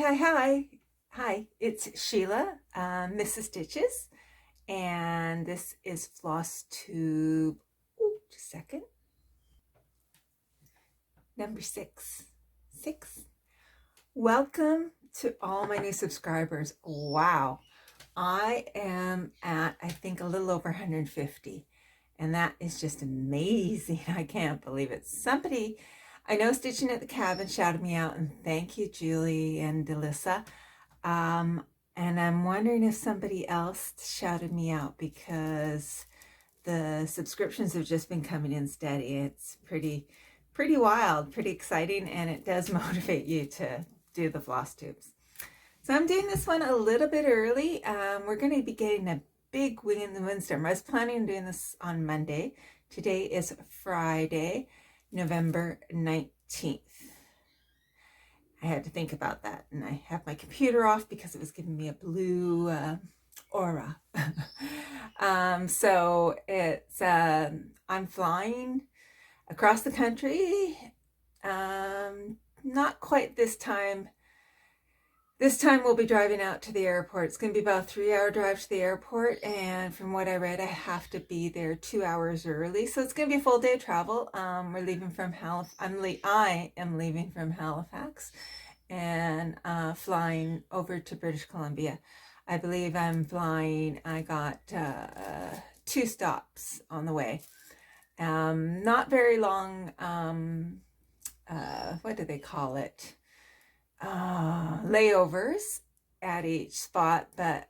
Hi, it's Sheila, Mrs. Stitches, and this is Flosstube, just a second, number 6. Welcome to all my new subscribers. Wow, I am at, I think, a little over 150, and that is just amazing. I can't believe it. Somebody I know Stitching at the Cabin shouted me out, and thank you, Julie and Delissa. And I'm wondering if somebody else shouted me out because the subscriptions have just been coming in steady. It's pretty wild, pretty exciting, and it does motivate you to do the floss tubes. So I'm doing this one a little bit early. We're going to be getting a big windstorm. I was planning on doing this on Monday. Today is Friday, November 19th. I had to think about that, and I have my computer off because it was giving me a blue aura. So it's I'm flying across the country. Not quite this time. This time we'll be driving out to the airport. It's going to be about a 3-hour drive to the airport, and from what I read, I have to be there 2 hours early. So it's going to be a full day of travel. We're leaving from I am leaving from Halifax and flying over to British Columbia. I believe I'm flying. I got 2 stops on the way. Not very long. What do they call it? Layovers at each spot, but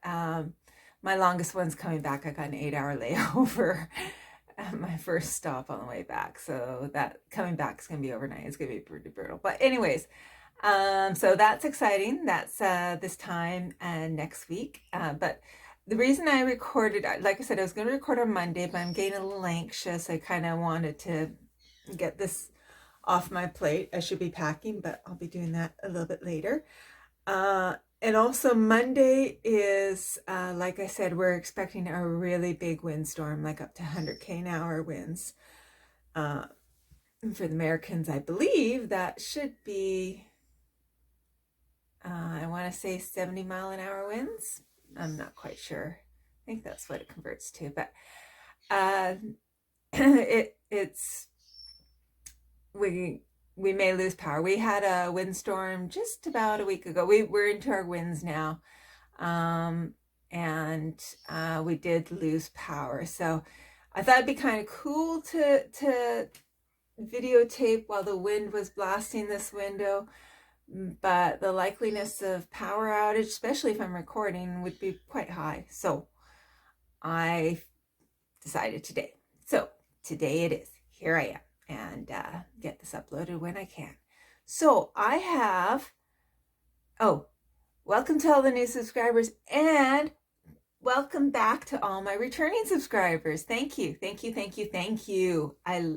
my longest one's coming back. I got an 8-hour layover at my first stop on the way back, so that coming back is gonna be overnight. It's gonna be pretty brutal, but anyways, so that's exciting. That's this time and next week, but the reason I recorded, like I said, I was going to record on Monday, but I'm getting a little anxious. I kind of wanted to get this off my plate. I should be packing, but I'll be doing that a little bit later. And also Monday is, like I said, we're expecting a really big windstorm, like up to 100 km/h winds. For the Americans, I believe that should be, I want to say 70-mile-an-hour winds. I'm not quite sure. I think that's what it converts to, but we may lose power. We had a windstorm just about a week ago. We're into our winds now, and we did lose power. So I thought it'd be kind of cool to videotape while the wind was blasting this window, but the likeliness of power outage, especially if I'm recording, would be quite high. So I decided today. So today it is. Here I am. And get this uploaded when I can. So I have, welcome to all the new subscribers, and welcome back to all my returning subscribers. Thank you. I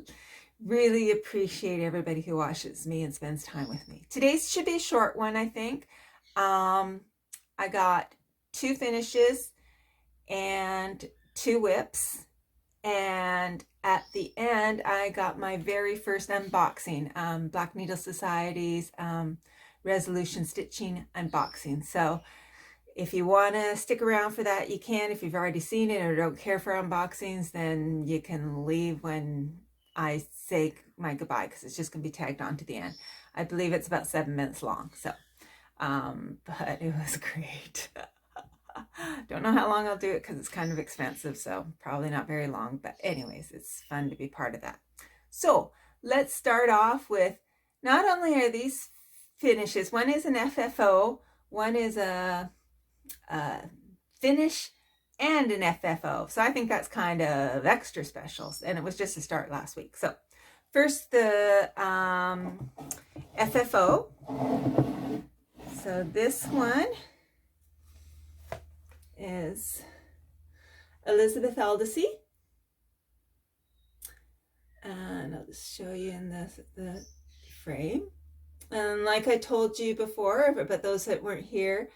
really appreciate everybody who watches me and spends time with me. Today's should be a short one, I think. I got 2 finishes and 2 whips. And at the end, I got my very first unboxing, Black Needle Society's Resolution Stitching unboxing. So if you want to stick around for that, you can. If you've already seen it or don't care for unboxings, then you can leave when I say my goodbye, because it's just going to be tagged on to the end. I believe it's about 7 minutes long. So, but it was great. Don't know how long I'll do it because it's kind of expensive, so probably not very long, but anyways, it's fun to be part of that. So let's start off with, not only are these finishes, one is an FFO, one is a finish and an FFO, so I think that's kind of extra special, and it was just a start last week. So first, the FFO. So this one is Elisabeth Addlesee, and I'll just show you in the frame. And like I told you before, but those that weren't here,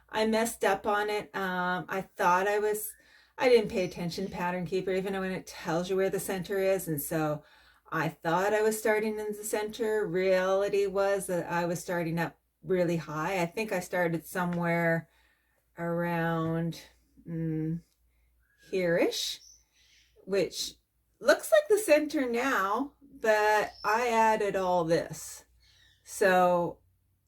I messed up on it. I thought I didn't pay attention to Pattern Keeper, even when it tells you where the center is, and so I thought I was starting in the center. Reality was that I was starting up really high. I think I started somewhere around here-ish, which looks like the center now, but I added all this. So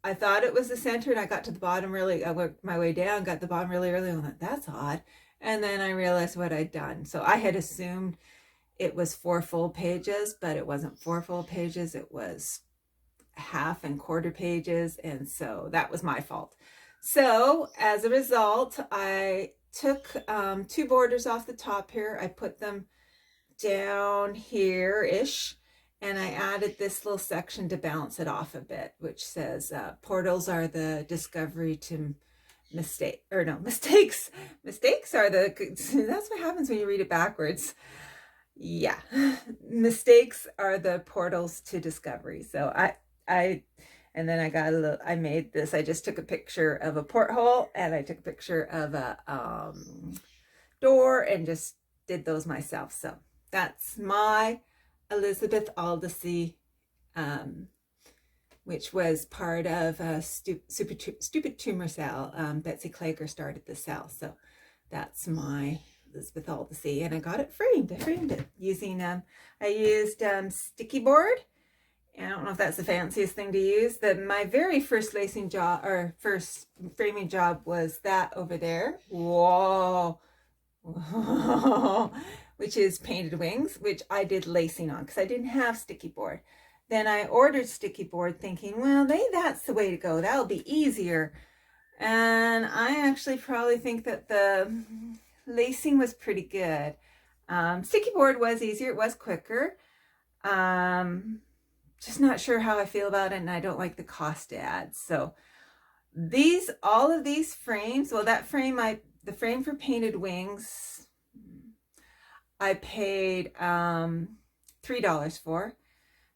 I thought it was the center, and I got to the bottom really, I worked my way down, got the bottom really early, and I thought, that's odd. And then I realized what I'd done. So I had assumed it was 4 full pages, but it wasn't 4 full pages. It was half and quarter pages. And so that was my fault. So as a result, I took 2 borders off the top here. I put them down here-ish, and I added this little section to balance it off a bit, which says portals are the discovery to mistakes are the, that's what happens when you read it backwards. Yeah, mistakes are the portals to discovery. So and then I got a little, I made this, I just took a picture of a porthole, and I took a picture of a door, and just did those myself. So that's my Elisabeth Addlesee, which was part of a Stupid Tumor Cell. Betsy Klager started the cell. So that's my Elisabeth Addlesee, and I got it framed. I framed it using, I used sticky board. I don't know if that's the fanciest thing to use. My very first lacing job, or first framing job, was that over there. Whoa. Which is painted wings, which I did lacing on because I didn't have sticky board. Then I ordered sticky board thinking, well, that's the way to go. That'll be easier. And I actually probably think that the lacing was pretty good. Sticky board was easier. It was quicker. Just not sure how I feel about it, and I don't like the cost ads. So all of these frames, well, that frame, the frame for painted wings, I paid $3 for.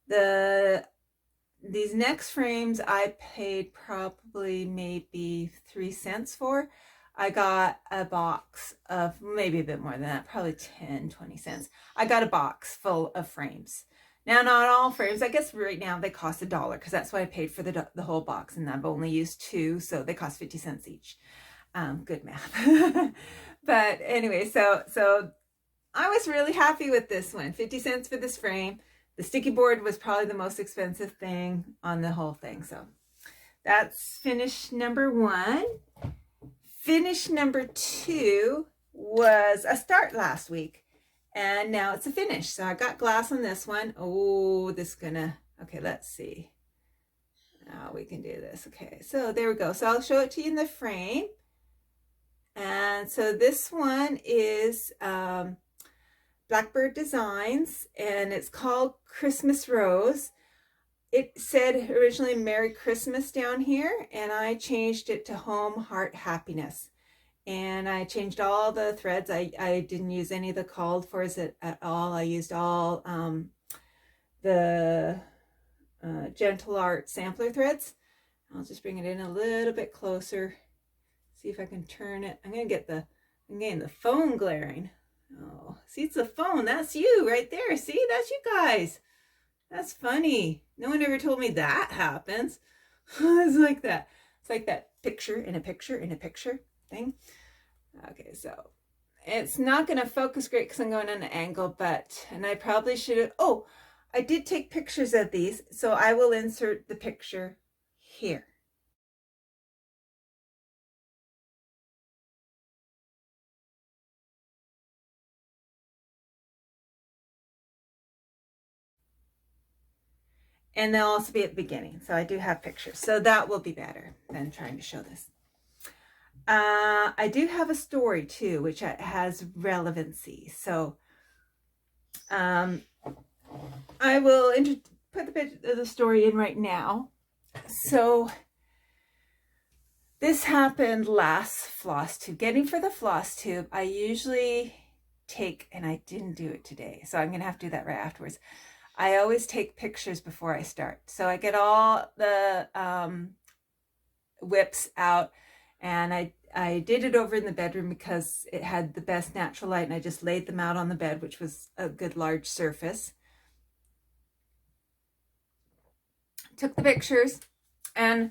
These next frames I paid probably maybe 3 cents for. I got a box of maybe a bit more than that, probably 10, 20 cents. I got a box full of frames. Now, not all frames, I guess right now they cost $1, because that's what I paid for the whole box, and I've only used 2, so they cost 50 cents each. Good math. But anyway, so I was really happy with this one. 50 cents for this frame. The sticky board was probably the most expensive thing on the whole thing. So that's finish number 1. Finish number 2 was a start last week, and now it's a finish. So I got glass on this one. Oh, okay, let's see. Now we can do this. Okay, so there we go. So I'll show it to you in the frame. And so this one is Blackbird Designs, and it's called Christmas Rose. It said originally Merry Christmas down here, and I changed it to Home Heart Happiness. And I changed all the threads. I didn't use any of the called fors at all. I used all the Gentle Art sampler threads. I'll just bring it in a little bit closer. See if I can turn it. I'm getting the phone glaring. Oh, see, it's the phone. That's you right there. See, that's you guys. That's funny. No one ever told me that happens. It's like that. It's like that picture in a picture in a picture thing. Okay, so it's not going to focus great because I'm going on an angle, and I probably should have, I did take pictures of these, so I will insert the picture here. And they'll also be at the beginning. So I do have pictures. So that will be better than trying to show this. I do have a story too, which has relevancy. So I will put the bit of the story in right now. So this happened last Flosstube. Getting for the Flosstube, I usually take, and I didn't do it today, so I'm going to have to do that right afterwards. I always take pictures before I start. So I get all the whips out, and I did it over in the bedroom because it had the best natural light, and I just laid them out on the bed, which was a good large surface. Took the pictures, and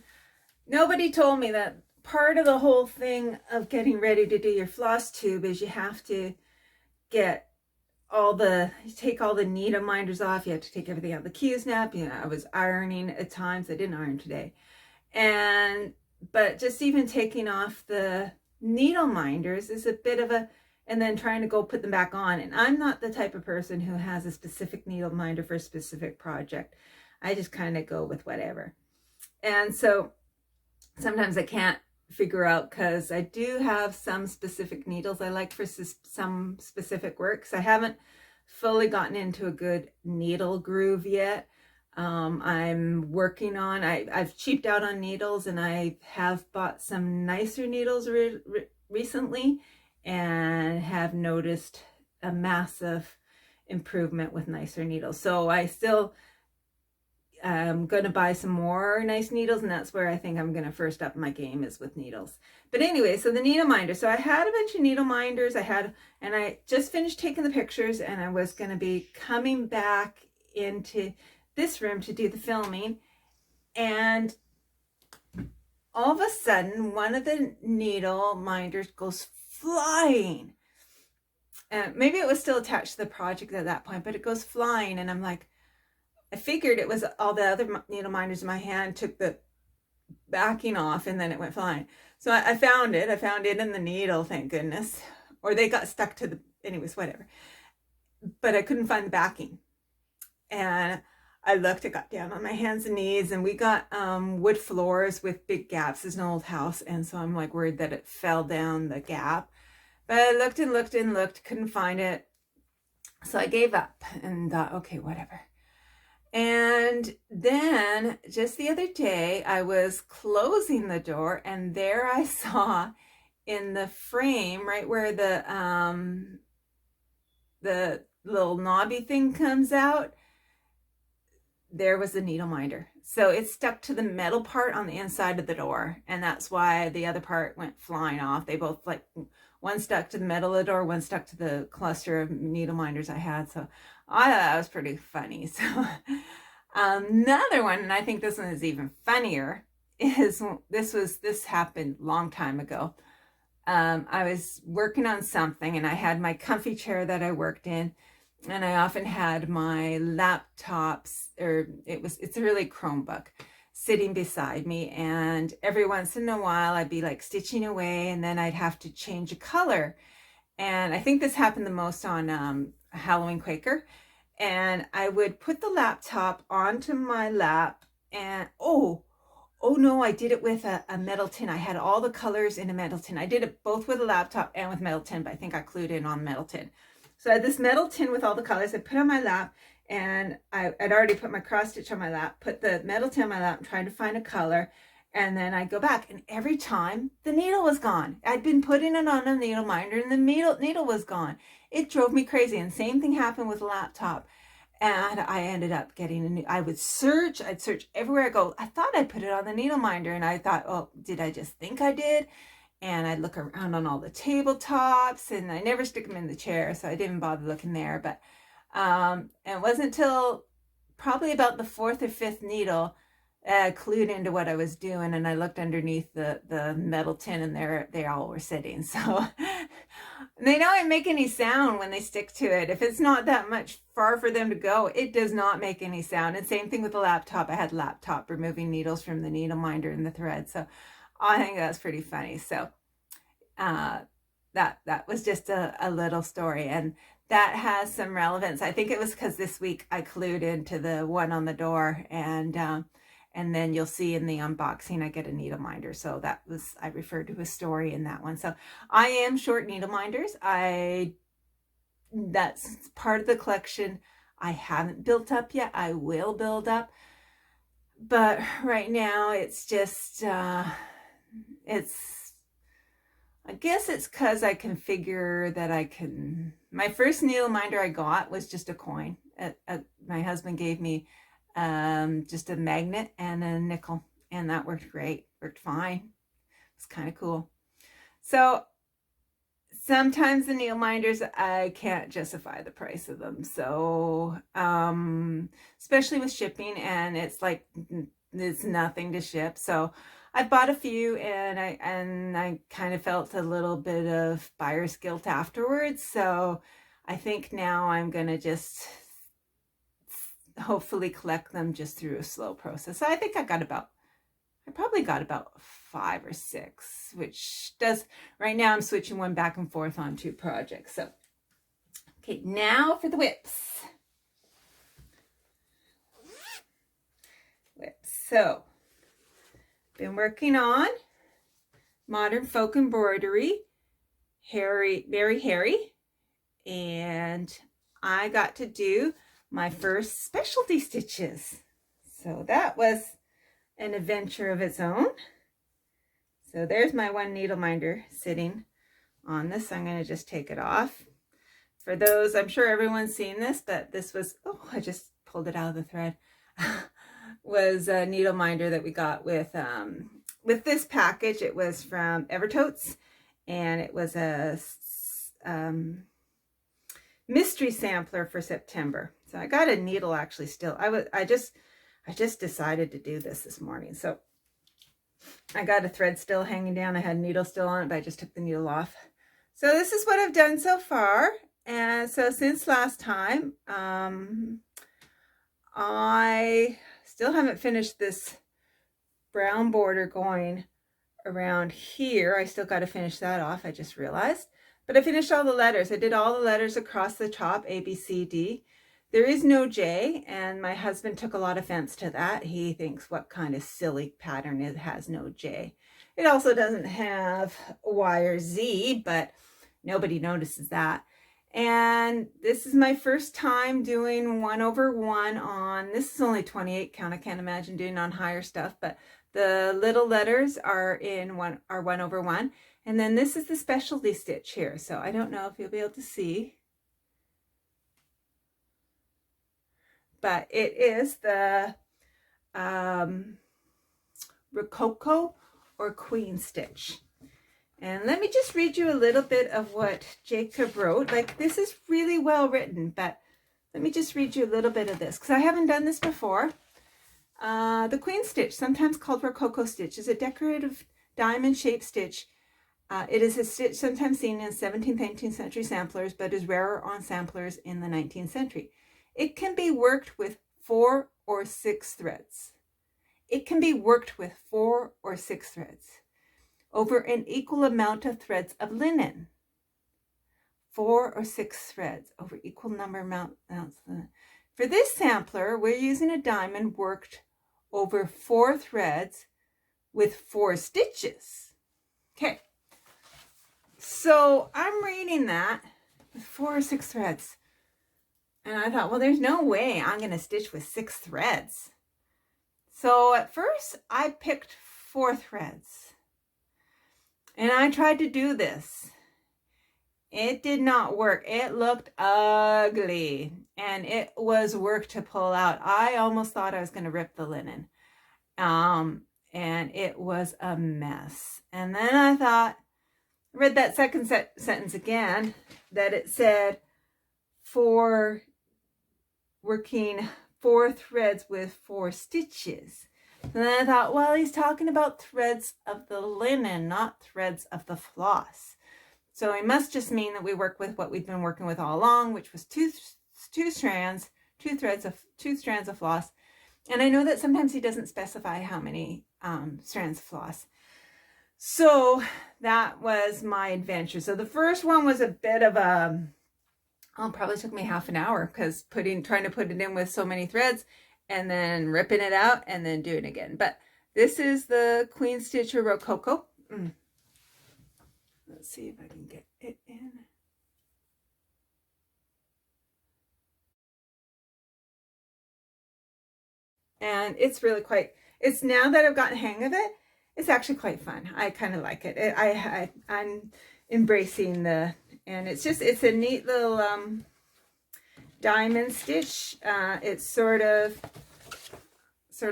Nobody told me that part of the whole thing of getting ready to do your floss tube is you have to get take all the needle minders off. You have to take everything out of the Q snap. You know, I was ironing at times. I didn't iron today. But just even taking off the needle minders is a bit of a, and then trying to go put them back on. And I'm not the type of person who has a specific needle minder for a specific project. I just kind of go with whatever. And so sometimes I can't figure out, because I do have some specific needles I like for some specific works. I haven't fully gotten into a good needle groove yet. I'm working on, I've cheaped out on needles, and I have bought some nicer needles recently, and have noticed a massive improvement with nicer needles. So I still I'm going to buy some more nice needles, and that's where I think I'm going to first up my game, is with needles. But anyway, so the needle minder. So I had a bunch of needle minders. And I just finished taking the pictures, and I was going to be coming back into this room to do the filming. And all of a sudden, one of the needle minders goes flying. And maybe it was still attached to the project at that point, but it goes flying, and I'm like, I figured it was all the other needle minders in my hand took the backing off, and then it went flying. So I found it. I found it in the needle, thank goodness. Or they got stuck to the, anyways, whatever. But I couldn't find the backing. And I got down on my hands and knees, and we got wood floors with big gaps. It's an old house, and so I'm like worried that it fell down the gap. But I looked and looked and looked, couldn't find it. So I gave up and thought, okay, whatever. And then just the other day, I was closing the door, and there I saw in the frame, right where the little knobby thing comes out, there was a needle minder. So it stuck to the metal part on the inside of the door, and that's why the other part went flying off. They both, like, one stuck to the metal of the door, one stuck to the cluster of needle minders I had. So I thought that was pretty funny. So another one, and I think this one is even funnier, is this happened a long time ago. I was working on something, and I had my comfy chair that I worked in, and I often had my laptops, or it's a really Chromebook, sitting beside me, and every once in a while I'd be like stitching away, and then I'd have to change a color. And I think this happened the most on Halloween Quaker. And I would put the laptop onto my lap, and oh no, I did it with a metal tin. I had all the colors in a metal tin. I did it both with a laptop and with metal tin, but I think I clued in on metal tin. So I had this metal tin with all the colors. I put on my lap, and I'd already put my cross stitch on my lap, put the metal tin on my lap, trying to find a color. And then I'd go back, and every time the needle was gone. I'd been putting it on a needle minder, and the needle was gone. It drove me crazy. And same thing happened with the laptop. And I ended up getting I'd search everywhere I go. I thought I put it on the needle minder, and I thought, oh, did I just think I did? And I'd look around on all the tabletops, and I never stick them in the chair, so I didn't bother looking there. But and it wasn't until probably about the fourth or fifth needle clued into what I was doing, and I looked underneath the metal tin, and there they all were sitting. So they don't make any sound when they stick to it. If it's not that much far for them to go, it does not make any sound. And same thing with the laptop. I had laptop removing needles from the needle minder and the thread. So I think that's pretty funny. So that was just a little story, and that has some relevance. I think it was because this week I clued into the one on the door, and then you'll see in the unboxing I get a needle minder. So I referred to a story in that one. So I am short needle minders. That's part of the collection I haven't built up yet. I will build up, but right now it's just I guess it's because I can figure that my first needle minder I got was just a coin. My husband gave me just a magnet and a nickel, and that worked great, worked fine. It's kind of cool. So sometimes the needle minders, I can't justify the price of them. So especially with shipping, and it's nothing to ship. So I bought a few, and I kind of felt a little bit of buyer's guilt afterwards. So I think now I'm gonna just hopefully collect them just through a slow process. So I think I probably got about 5 or 6, which does, right now I'm switching one back and forth on 2 projects. So, okay, now for the whips. So, been working on Modern Folk Embroidery, Very Hairy, and I got to do my first specialty stitches. So that was an adventure of its own. So there's my one needle minder sitting on this. I'm going to just take it off. For those, I'm sure everyone's seen this, but this was, oh, I just pulled it out of the thread. Was a needle minder that we got with this package. It was from Evertotes, and it was a mystery sampler for September. So I got a needle actually still. I just decided to do this morning. So I got a thread still hanging down. I had a needle still on it, but I just took the needle off. So this is what I've done so far. And so since last time, I still haven't finished this brown border going around here. I still got to finish that off, I just realized. But I finished all the letters. I did all the letters across the top, A, B, C, D. There is no J, and my husband took a lot of offense to that. He thinks, what kind of silly pattern it has no J. It also doesn't have Y or Z, but nobody notices that. And this is my first time doing 1/1 on, this is only 28 count. I can't imagine doing on higher stuff, but the little letters are 1/1. And then this is the specialty stitch here. So I don't know if you'll be able to see, but it is the Rococo or Queen stitch. And let me just read you a little bit of what Jacob wrote. Like, this is really well written, but let me just read you a little bit of this, because I haven't done this before. The Queen stitch, sometimes called Rococo stitch, is a decorative diamond-shaped stitch. It is a stitch sometimes seen in 17th, 18th century samplers, but is rarer on samplers in the 19th century. It can be worked with 4 or 6 threads. It can be worked with 4 or 6 threads over an equal amount of threads of linen. 4 or 6 threads over equal number amounts of linen. For this sampler, we're using a diamond worked over 4 threads with 4 stitches. Okay, so I'm reading that with 4 or 6 threads. And I thought, well, there's no way I'm going to stitch with 6 threads. So at first, I picked 4 threads. And I tried to do this. It did not work. It looked ugly. And it was work to pull out. I almost thought I was going to rip the linen. And it was a mess. And then I thought, I read that second sentence again, that it said for working 4 threads with 4 stitches. And then I thought, well, he's talking about threads of the linen, not threads of the floss. So he must just mean that we work with what we've been working with all along, which was two strands of floss. And I know that sometimes he doesn't specify how many strands of floss. So that was my adventure. So the first one was a bit of a, probably took me half an hour, because trying to put it in with so many threads, and then ripping it out and then doing it again. But this is the Queen Stitch or Rococo. Let's see if I can get it in. And it's really it's now that I've gotten the hang of it, it's actually quite fun. I kind of like it. I'm embracing and it's a neat little diamond stitch. It's sort of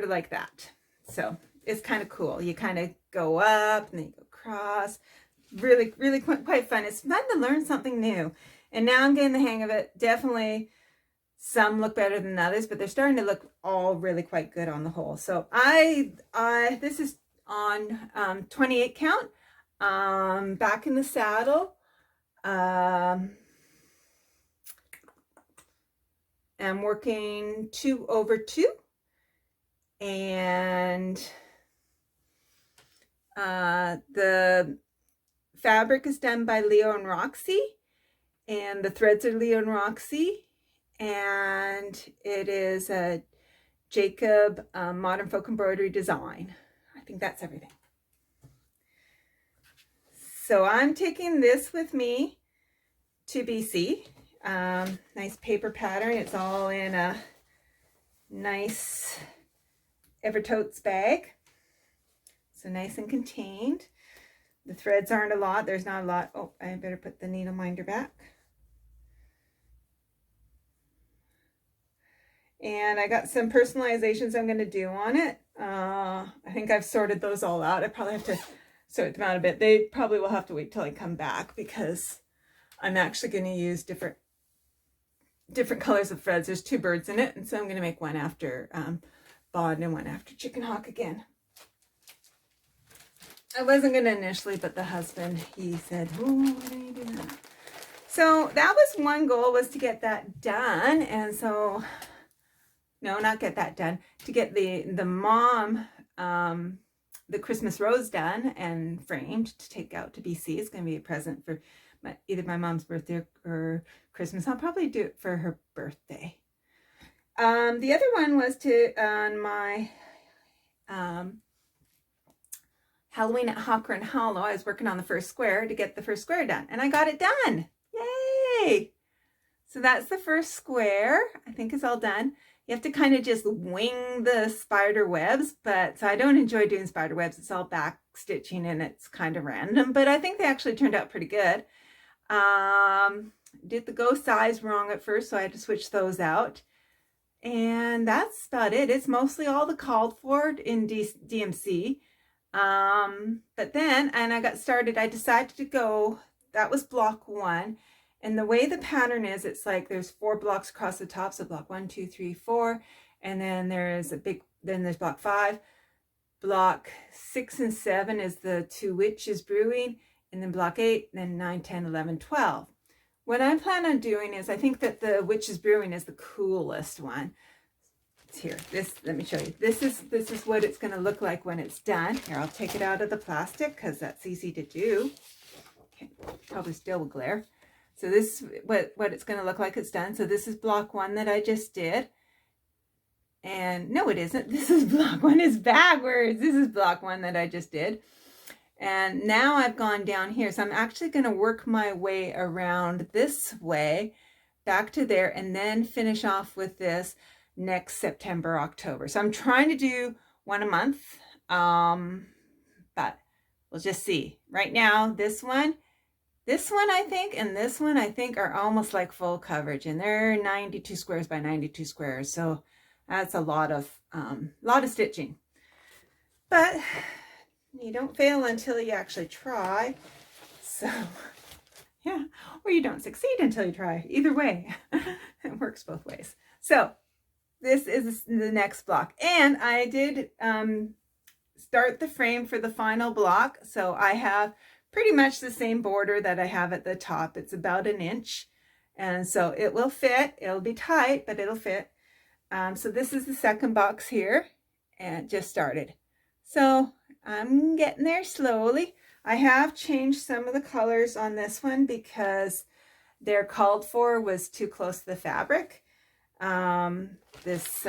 like that. So it's kind of cool. You kind of go up and then you go across. Really, really quite fun. It's fun to learn something new. And now I'm getting the hang of it. Definitely some look better than others, but they're starting to look all really quite good on the whole. So this is on 28 count, back in the saddle. I'm working 2/2, and the fabric is done by Leo and Roxy, and the threads are Leo and Roxy, and it is a Jacob Modern Folk Embroidery design. I think that's everything. So I'm taking this with me to BC. Nice paper pattern. It's all in a nice Evertotes bag. So nice and contained. The threads aren't a lot. There's not a lot. Oh, I better put the needle minder back. And I got some personalizations I'm going to do on it. I think I've sorted those all out. I probably have to sort them out a bit. They probably will have to wait till I come back, because I'm actually going to use different colors of threads. There's 2 birds in it, and so I'm going to make one after Bod and one after Chicken Hawk again. I wasn't going to initially, but the husband, he said, "Oh, why don't you do that?" So that was one goal, was to get that done. And so, no, not get that done, to get the mom, the Christmas rose done and framed to take out to BC. It's going to be a present for either my mom's birthday or Christmas. I'll probably do it for her birthday. The other one was on my Halloween at Hawker and Hollow. I was working on the first square to get the first square done, and I got it done. Yay! So that's the first square. I think it's all done. You have to kind of just wing the spider webs, but so I don't enjoy doing spider webs. It's all back stitching and it's kind of random, but I think they actually turned out pretty good. Did the go size wrong at first, so I had to switch those out. And that's about it. It's mostly all the called for in DMC. But then, and I got started, I decided to go, that was block 1. And the way the pattern is, it's like there's 4 blocks across the top. So block 1, 2, 3, 4. And then there's then there's block 5. Block 6 and 7 is the 2 witches brewing. And then block 8, then 9, 10, 11, 12. What I plan on doing is, I think that the witches brewing is the coolest one. It's here. Let me show you. This is what it's going to look like when it's done. Here, I'll take it out of the plastic because that's easy to do. Okay, probably still will glare. So this is what it's going to look like it's done. So this is block 1 that I just did. And no, it isn't. This is block 1 is backwards. This is block 1 that I just did. And now I've gone down here. So I'm actually going to work my way around this way back to there and then finish off with this next September, October. So I'm trying to do 1 a month. But we'll just see. Right now, this one I think, and this one I think are almost like full coverage, and they're 92 squares by 92 squares. So that's a lot of stitching. But you don't fail until you actually try. So yeah, or you don't succeed until you try. Either way, it works both ways. So this is the next block, and I did start the frame for the final block. So I have pretty much the same border that I have at the top. It's about 1 inch. And so it will fit. It'll be tight, but it'll fit. So this is the second box here, and just started. So I'm getting there slowly. I have changed some of the colors on this one because their called for was too close to the fabric. This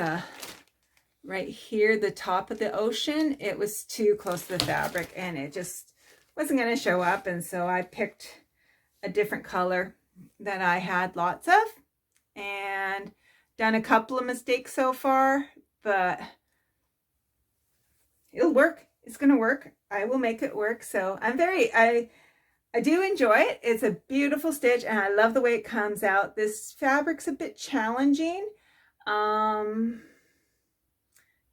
right here, the top of the ocean, it was too close to the fabric and it just wasn't going to show up. And so I picked a different color that I had lots of and done a couple of mistakes so far, but it'll work. It's going to work. I will make it work. So I do enjoy it. It's a beautiful stitch and I love the way it comes out. This fabric's a bit challenging.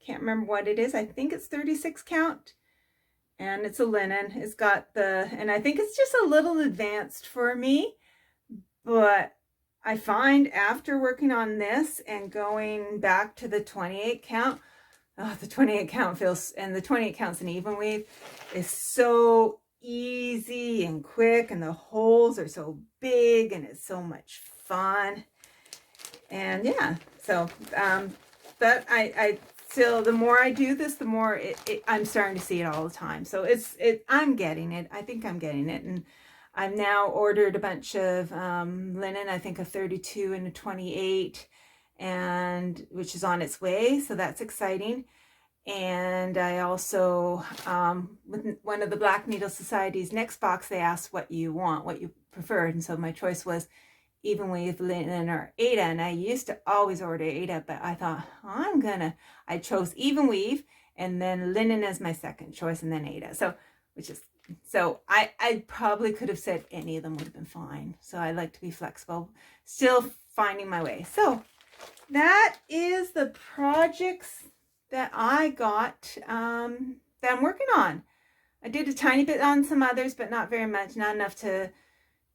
Can't remember what it is. I think it's 36 count and it's a linen. It's got and I think it's just a little advanced for me, but I find after working on this and going back to the 28 count, Oh, the 28 count feels, and the 28 counts in even weave is so easy and quick, and the holes are so big, and it's so much fun. And yeah, so but I still, the more I do this, the more I'm starting to see it all the time. So I'm getting it. I think I'm getting it. And I've now ordered a bunch of linen, I think a 32 and a 28, and which is on its way. So that's exciting. And I also, with one of the Black Needle Society's next box, they asked what you want, what you preferred. And so my choice was even weave, linen, or Aida. And I used to always order Aida, but I thought, I chose even weave and then linen as my second choice, and then Aida. So I probably could have said any of them would have been fine. So I like to be flexible, still finding my way. So that is the projects that I got that I'm working on. I did a tiny bit on some others, but not very much, not enough to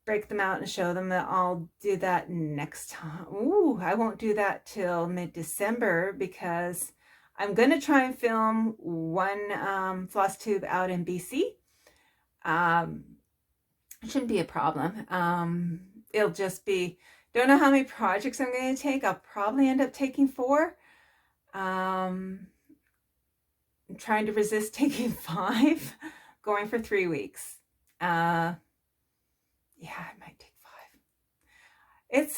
break them out and show them. I'll do that next time. Ooh, I won't do that till mid-December because I'm going to try and film one Flosstube out in BC. It shouldn't be a problem. It'll just be, don't know how many projects I'm going to take. I'll probably end up taking 4. I'm trying to resist taking 5, going for 3 weeks. Yeah, I might take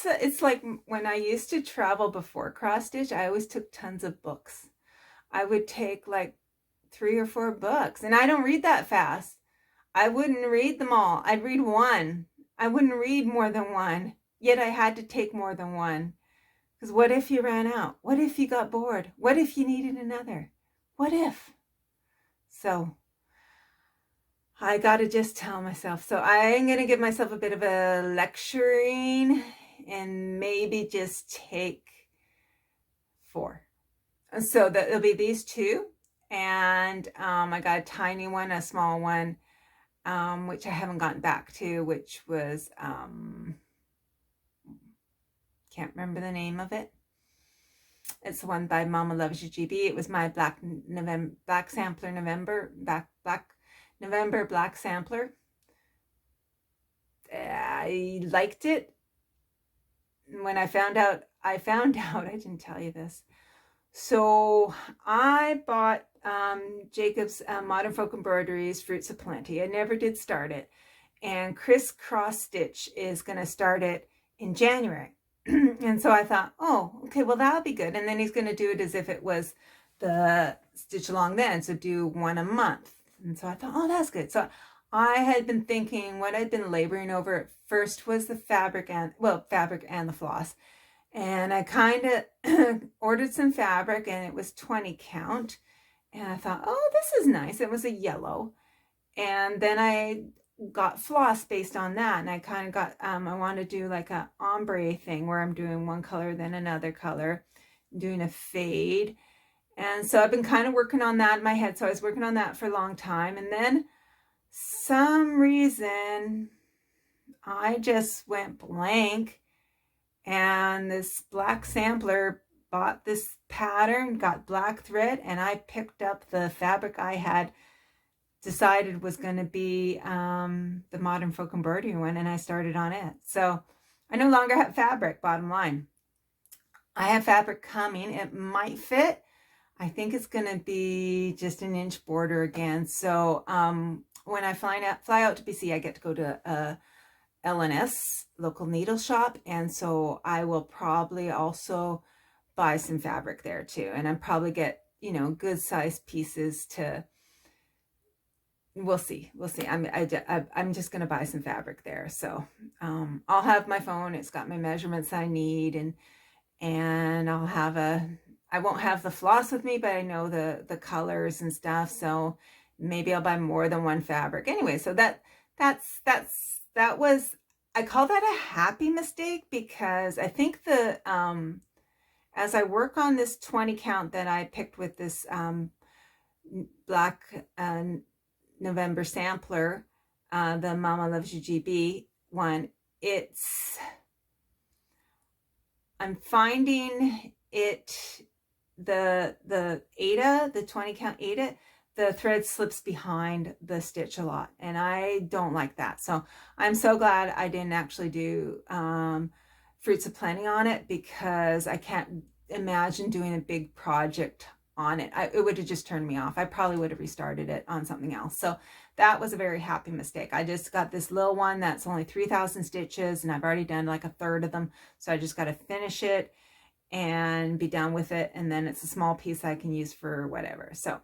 5. It's like when I used to travel before cross stitch, I always took tons of books. I would take like 3 or 4 books, and I don't read that fast. I wouldn't read them all. I'd read one. I wouldn't read more than one, yet I had to take more than one. Because what if you ran out? What if you got bored? What if you needed another? What if? So I got to just tell myself. So I'm going to give myself a bit of a lecturing and maybe just take 4. So that it'll be these 2. And I got a tiny one, a small one, which I haven't gotten back to, which was, can't remember the name of it. It's the one by Mama Loves You GB. It was my Black Sampler November, Black Sampler. I liked it. When I found out, I didn't tell you this. So I bought Jacob's Modern Folk Embroidery's Fruits of Plenty. I never did start it. And Chris Cross Stitch is going to start it in January. And so I thought, oh, okay, well, that'll be good. And then he's going to do it as if it was the Stitch Along Then. So do 1 a month. And so I thought, oh, that's good. So I had been thinking what I'd been laboring over at first was the fabric and the floss. And I kind of ordered some fabric, and it was 20 count. And I thought, oh, this is nice. It was a yellow. And then I got floss based on that. And I kind of got, I want to do like a ombre thing where I'm doing one color, then another color, doing a fade. And so I've been kind of working on that in my head. So I was working on that for a long time. And then some reason I just went blank. And this black sampler bought this pattern, got black thread, and I picked up the fabric I had decided was going to be the Modern Folk Embroidery one, and I started on it. So I no longer have fabric, bottom line. I have fabric coming. It might fit. I think it's going to be just an inch border again. So when I fly out to BC, I get to go to LNS, local needle shop, and so I will probably also buy some fabric there too, and I'm probably get, you know, good sized pieces to, we'll see. I'm just gonna buy some fabric there. So I'll have my phone, it's got my measurements I need, and I'll have I won't have the floss with me, but I know the colors and stuff, so maybe I'll buy more than one fabric anyway. So that was, I call that a happy mistake, because I think as I work on this 20 count that I picked with this Black November sampler, the Mama Loves You GB one, I'm finding it the Ada, the 20 count Ada, the thread slips behind the stitch a lot, and I don't like that. So I'm so glad I didn't actually do Fruits of Plenty on it, because I can't imagine doing a big project on it. It would have just turned me off. I probably would have restarted it on something else. So that was a very happy mistake. I just got this little one that's only 3,000 stitches, and I've already done like a third of them. So I just got to finish it and be done with it. And then it's a small piece I can use for whatever. So,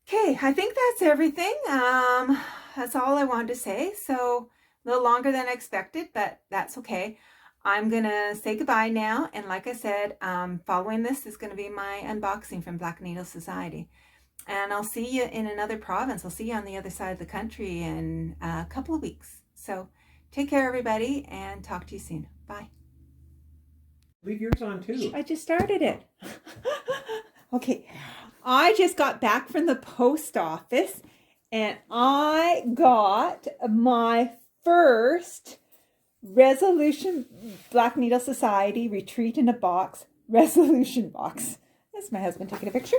okay, I think that's everything. That's all I wanted to say. So a little longer than I expected, but that's okay. I'm gonna say goodbye now, and like I said, following this is gonna be my unboxing from Black Needle Society, and I'll see you in another province. I'll see you on the other side of the country in a couple of weeks. So take care, everybody, and talk to you soon. Bye. Leave yours on too. I just started it. Okay, I just got back from the post office, and I got my first Resolution Black Needle Society Retreat in a Box resolution box. That's my husband taking a picture.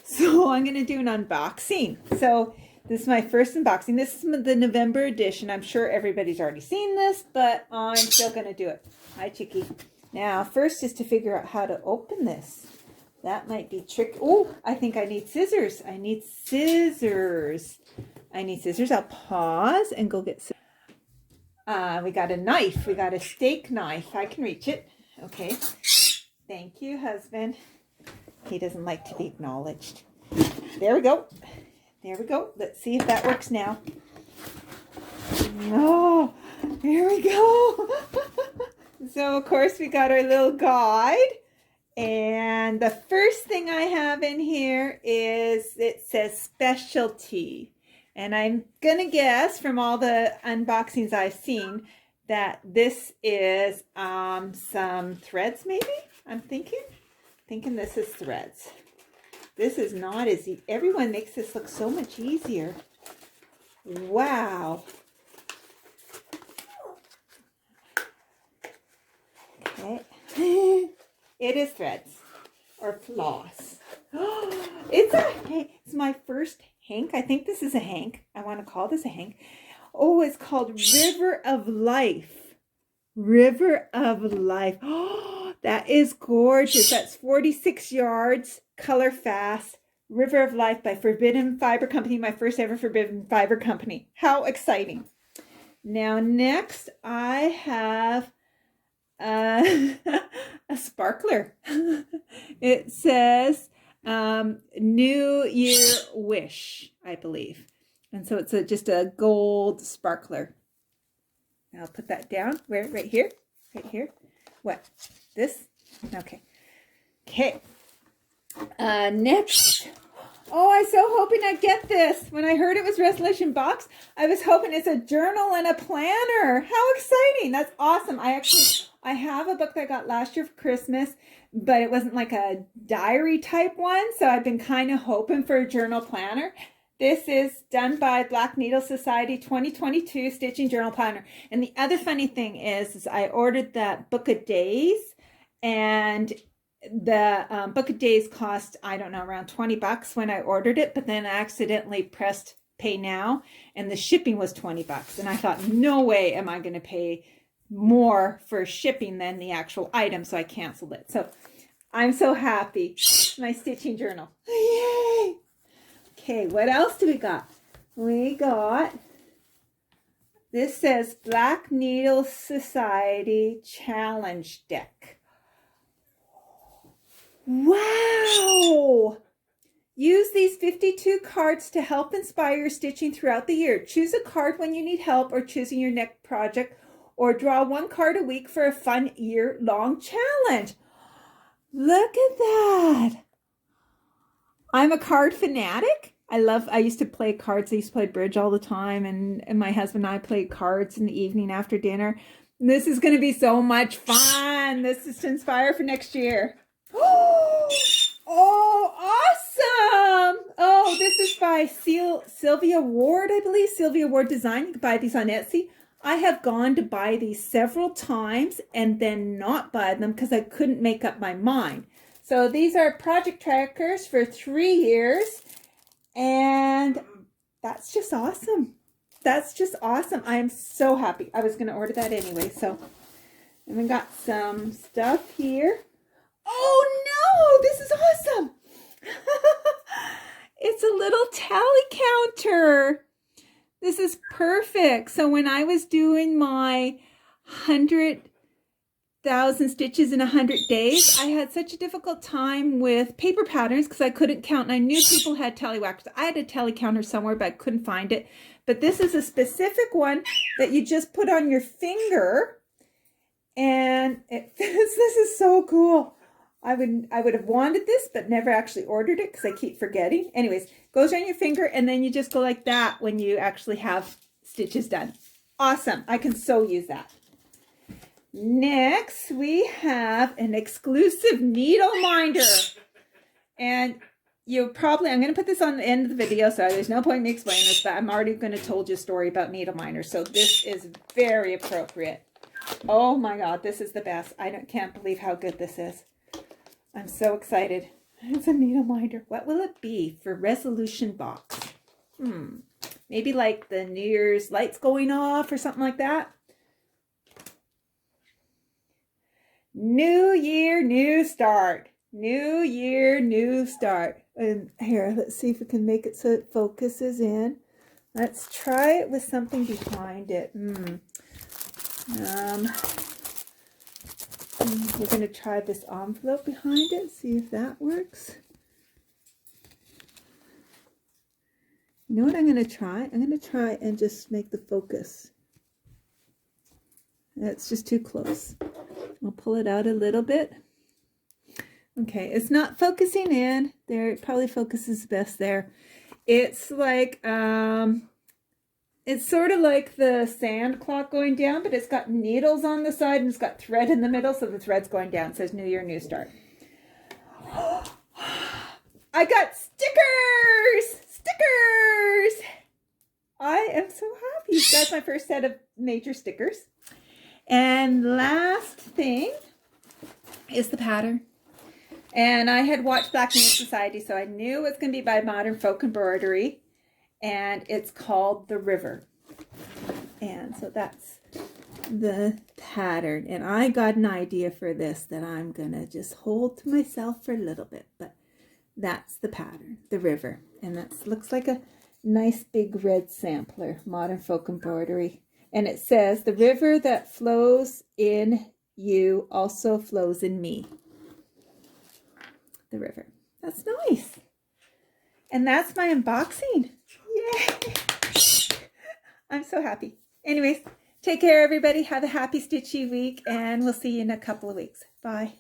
So I'm going to do an unboxing. So this is my first unboxing. This is the November edition. I'm sure everybody's already seen this, but I'm still going to do it. Hi, Chicky. Now, first is to figure out how to open this. That might be tricky. Oh, I think I need scissors. I need scissors. I'll pause and go get scissors. We got a knife. We got a steak knife. I can reach it. Okay. Thank you, husband. He doesn't like to be acknowledged. There we go. There we go. Let's see if that works now. Oh, there we go. So, of course, we got our little guide. And the first thing I have in here is, it says specialty. And I'm going to guess from all the unboxings I've seen that this is some threads, maybe? I'm thinking this is threads. This is not as easy. Everyone makes this look so much easier. Wow. Okay. It is threads or floss. It's my first hank. I think this is a hank. I want to call this a hank. Oh, it's called River of Life. River of Life. Oh, that is gorgeous. That's 46 yards, color fast. River of Life by Forbidden Fiber Company, my first ever Forbidden Fiber Company. How exciting. Now, next I have a sparkler. It says New Year Wish, I believe. And so it's just a gold sparkler. I'll put that down. Where? Right here? Right here? What? This? Okay. Okay. Next. Oh, I was so hoping I'd get this. When I heard it was resolution box, I was hoping it's a journal and a planner. How exciting. That's awesome. I have a book that I got last year for Christmas, but it wasn't like a diary type one. So I've been kind of hoping for a journal planner. This is done by Black Needle Society 2022 Stitching Journal Planner. And the other funny thing is I ordered that Book of Days, and the Book of Days cost, I don't know, around 20 bucks when I ordered it, but then I accidentally pressed pay now and the shipping was 20 bucks. And I thought, no way am I going to pay more for shipping than the actual item. So I canceled it. So I'm so happy. My stitching journal. Yay! Okay, what else do we got? We got, this says Black Needle Society Challenge Deck. Wow! Use these 52 cards to help inspire your stitching throughout the year. Choose a card when you need help or choosing your next project, or draw one card a week for a fun year-long challenge. Look at that! I'm a card fanatic. I used to play cards. I used to play bridge all the time, and my husband and I played cards in the evening after dinner. This is going to be so much fun. This is to inspire for next year. Oh, awesome! Oh, this is by Sylvia Ward, I believe. Sylvia Ward Design. You can buy these on Etsy. I have gone to buy these several times and then not buy them because I couldn't make up my mind. So these are project trackers for 3 years. And that's just awesome. That's just awesome. I am so happy. I was going to order that anyway. So, and we got some stuff here. Oh no, this is awesome. It's a little tally counter. This is perfect. So when I was doing my 100,000 stitches in 100 days, I had such a difficult time with paper patterns because I couldn't count, and I knew people had tallywhackers. I had a tally counter somewhere, but I couldn't find it. But this is a specific one that you just put on your finger, and it fits. This is so cool. I would have wanted this, but never actually ordered it because I keep forgetting. Anyways, goes on your finger, and then you just go like that when you actually have stitches done. Awesome. I can so use that. Next, we have an exclusive needle minder. And I'm going to put this on the end of the video, so there's no point in me explaining this, but I'm already going to told you a story about needle minders. So this is very appropriate. Oh my God, this is the best. Can't believe how good this is. I'm so excited. It's a needle minder. What will it be for resolution box? Maybe like the New Year's lights going off or something like that. New year, new start. New year, new start. And here, let's see if we can make it so it focuses in. Let's try it with something behind it. We're going to try this envelope behind it, see if that works. You know what I'm going to try? I'm going to try and just make the focus. That's just too close. I'll pull it out a little bit. Okay, it's not focusing in. There, it probably focuses best there. It's like, it's sort of like the sand clock going down, but it's got needles on the side and it's got thread in the middle, so the thread's going down. It says New Year, New Start. I got stickers! Stickers! I am so happy. That's my first set of major stickers. And last thing is the pattern. And I had watched Black Knitting Society, so I knew it was going to be by Modern Folk Embroidery. And it's called The River. And so that's the pattern. And I got an idea for this that I'm going to just hold to myself for a little bit. But that's the pattern, The River. And that looks like a nice big red sampler, Modern Folk Embroidery. And it says, the river that flows in you also flows in me. The river. That's nice. And that's my unboxing. Yay! I'm so happy. Anyways, take care, everybody. Have a happy stitchy week, and we'll see you in a couple of weeks. Bye.